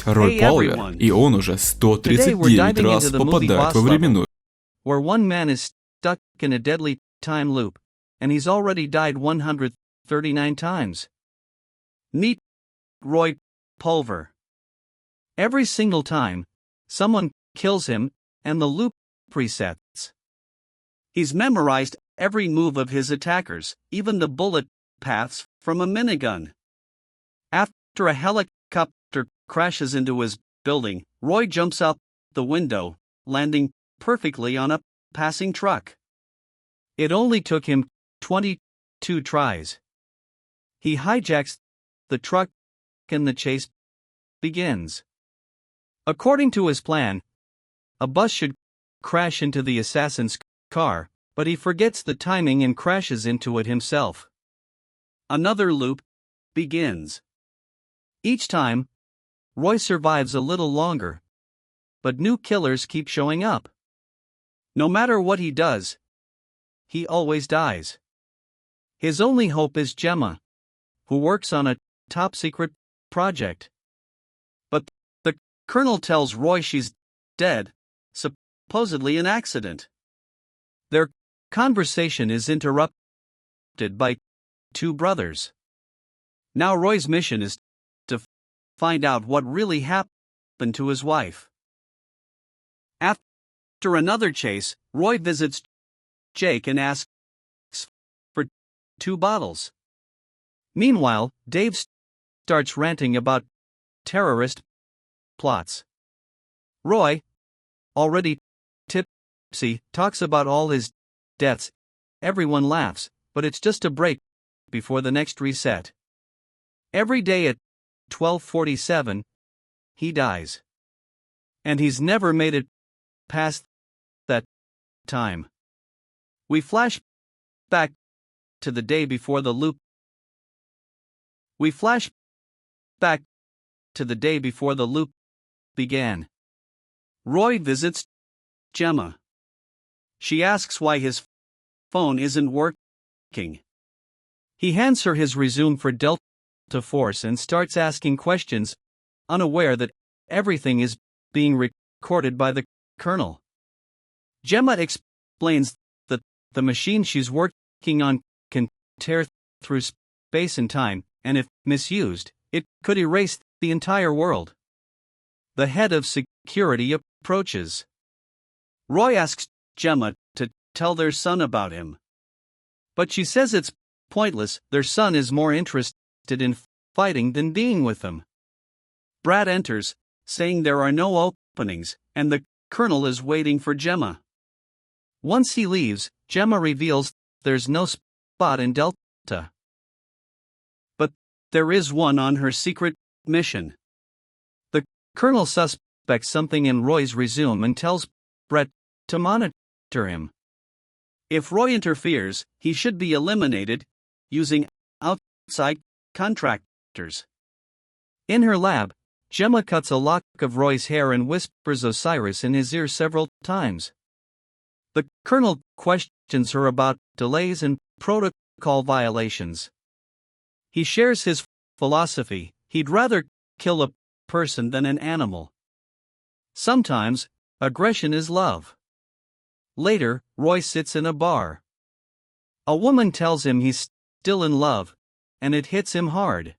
Роль Hey Пауля, everyone! и он уже Today we're 139 diving раз into the movie попадает boss во level, временную. where one man is stuck in a deadly time loop, and he's already died 139 times. Meet Roy Pulver. Every single time, someone kills him, and the loop resets. He's memorized every move of his attackers, even the bullet paths from a minigun. After a helicopter crashes into his building, Roy jumps out the window, landing perfectly on a passing truck. It only took him 22 tries. He hijacks the truck, and the chase begins. According to his plan, a bus should crash into the assassin's car, but he forgets the timing and crashes into it himself. Another loop begins. Each time, Roy survives a little longer, but new killers keep showing up. No matter what he does, he always dies. His only hope is Gemma, who works on a top-secret project. But the colonel tells Roy she's dead, supposedly an accident. Their conversation is interrupted by two brothers. Now Roy's mission is to find out what really happened to his wife. After another chase, Roy visits Jake and asks for 2 bottles. Meanwhile, Dave starts ranting about terrorist plots. Roy, already tipsy, talks about all his deaths. Everyone laughs, but it's just a break before the next reset. Every day at 12:47, he dies. And he's never made it past that time. We flash back to the day before the loop. We flash back to the day before the loop began. Roy visits Gemma. She asks why his phone isn't working. He hands her his resume for Delta Force and starts asking questions, unaware that everything is being recorded by the colonel. Gemma explains that the machine she's working on can tear through space and time, and if misused, it could erase the entire world. The head of security approaches. Roy asks Gemma to tell their son about him. But she says it's pointless, their son is more interested in fighting than being with them. Brad enters, saying there are no openings, and the colonel is waiting for Gemma. Once he leaves, Gemma reveals there's no spot in Delta. But there is one on her secret mission. The colonel suspects something in Roy's resume and tells Brett to monitor him. If Roy interferes, he should be eliminated, using outside contractors. In her lab, Gemma cuts a lock of Roy's hair and whispers Osiris in his ear several times. The colonel questions her about delays and protocol violations. He shares his philosophy: he'd rather kill a person than an animal. Sometimes, aggression is love. Later, Roy sits in a bar. A woman tells him he's still in love, and it hits him hard.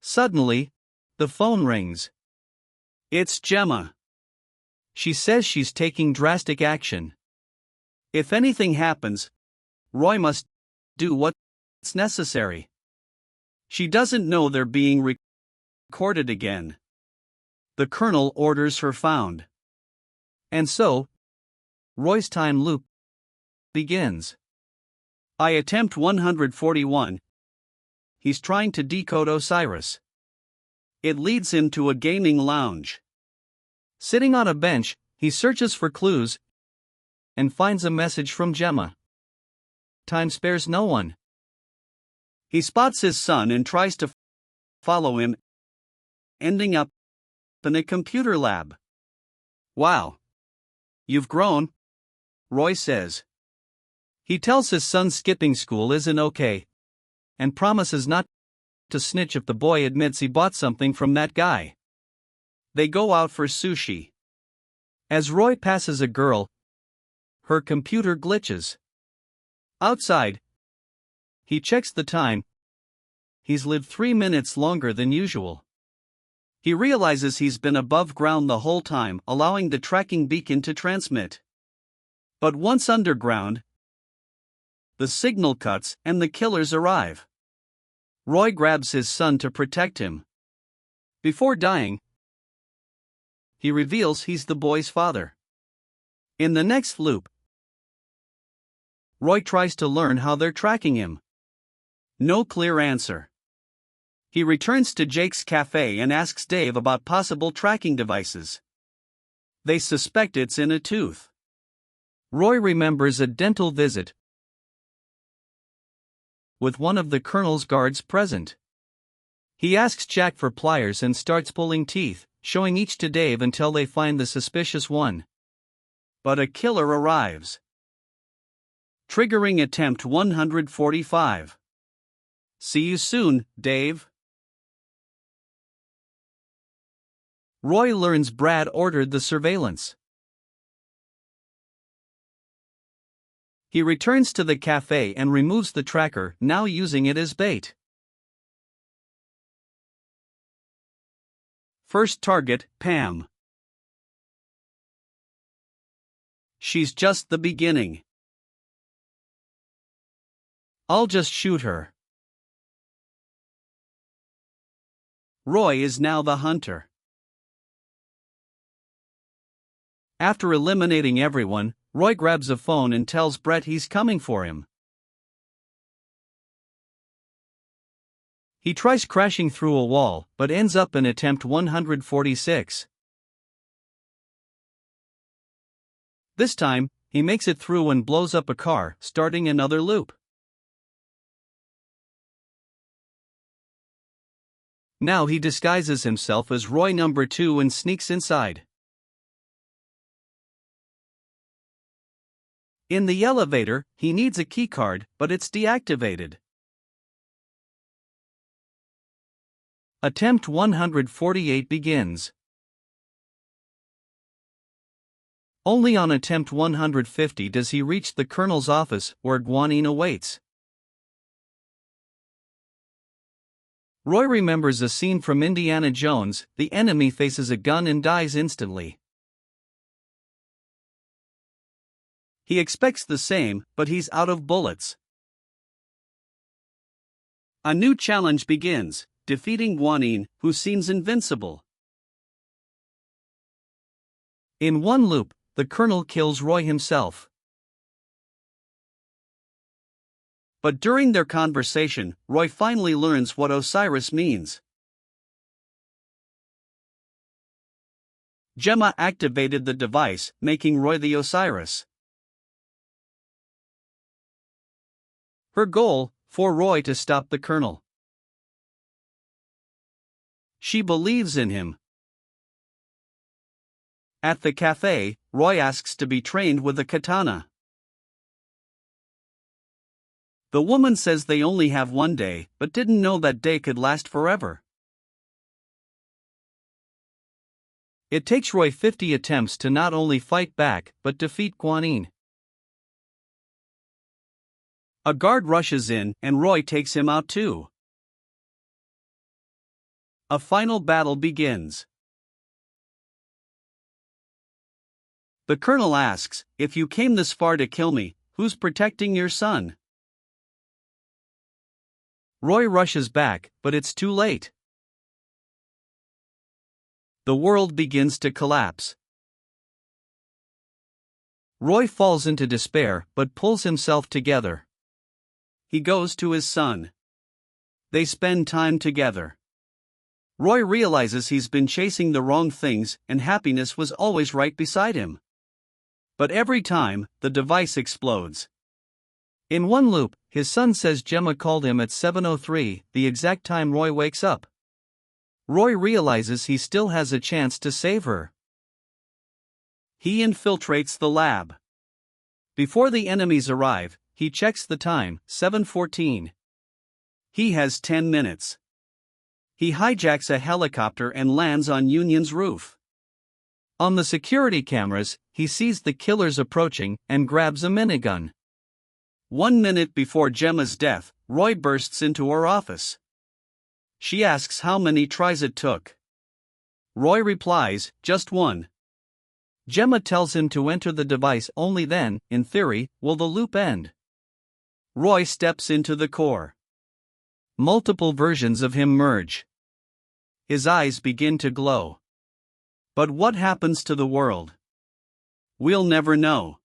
Suddenly, the phone rings. It's Gemma. She says she's taking drastic action. If anything happens, Roy must do what's necessary. She doesn't know they're being recorded again. The colonel orders her found. And so, Roy's time loop begins. I attempt 141. He's trying to decode Osiris. It leads him to a gaming lounge. Sitting on a bench, he searches for clues and finds a message from Gemma. Time spares no one. He spots his son and tries to follow him, ending up in a computer lab. Wow. You've grown, Roy says. He tells his son skipping school isn't okay, and promises not to snitch if the boy admits he bought something from that guy. They go out for sushi. As Roy passes a girl, her computer glitches. Outside, he checks the time. He's lived 3 minutes longer than usual. He realizes he's been above ground the whole time, allowing the tracking beacon to transmit. But once underground, the signal cuts and the killers arrive. Roy grabs his son to protect him. Before dying, he reveals he's the boy's father. In the next loop, Roy tries to learn how they're tracking him. No clear answer. He returns to Jake's cafe and asks Dave about possible tracking devices. They suspect it's in a tooth. Roy remembers a dental visit with one of the Colonel's guards present. He asks Jack for pliers and starts pulling teeth, showing each to Dave until they find the suspicious one. But a killer arrives, triggering attempt 145. See you soon, Dave. Roy learns Brad ordered the surveillance. He returns to the cafe and removes the tracker, now using it as bait. First target, Pam. She's just the beginning. I'll just shoot her. Roy is now the hunter. After eliminating everyone, Roy grabs a phone and tells Brett he's coming for him. He tries crashing through a wall, but ends up in attempt 146. This time, he makes it through and blows up a car, starting another loop. Now he disguises himself as Roy number 2 and sneaks inside. In the elevator, he needs a keycard, but it's deactivated. Attempt 148 begins. Only on attempt 150 does he reach the Colonel's office, where Guanine awaits. Roy remembers a scene from Indiana Jones. The enemy faces a gun and dies instantly. He expects the same, but he's out of bullets. A new challenge begins, defeating Guanine, who seems invincible. In one loop, the Colonel kills Roy himself. But during their conversation, Roy finally learns what Osiris means. Gemma activated the device, making Roy the Osiris. Her goal, for Roy to stop the Colonel. She believes in him. At the cafe, Roy asks to be trained with a katana. The woman says they only have one day, but didn't know that day could last forever. It takes Roy 50 attempts to not only fight back, but defeat Guanine. A guard rushes in, and Roy takes him out too. A final battle begins. The Colonel asks, "If you came this far to kill me, who's protecting your son?" Roy rushes back, but it's too late. The world begins to collapse. Roy falls into despair, but pulls himself together. He goes to his son. They spend time together. Roy realizes he's been chasing the wrong things, and happiness was always right beside him. But every time, the device explodes. In one loop, his son says Gemma called him at 7:03, the exact time Roy wakes up. Roy realizes he still has a chance to save her. He infiltrates the lab. Before the enemies arrive, he checks the time, 7:14. He has 10 minutes. He hijacks a helicopter and lands on Union's roof. On the security cameras, he sees the killers approaching and grabs a minigun. 1 minute before Gemma's death, Roy bursts into her office. She asks how many tries it took. Roy replies, "Just one." Gemma tells him to enter the device, only then, in theory, will the loop end. Roy steps into the core. Multiple versions of him merge. His eyes begin to glow. But what happens to the world? We'll never know.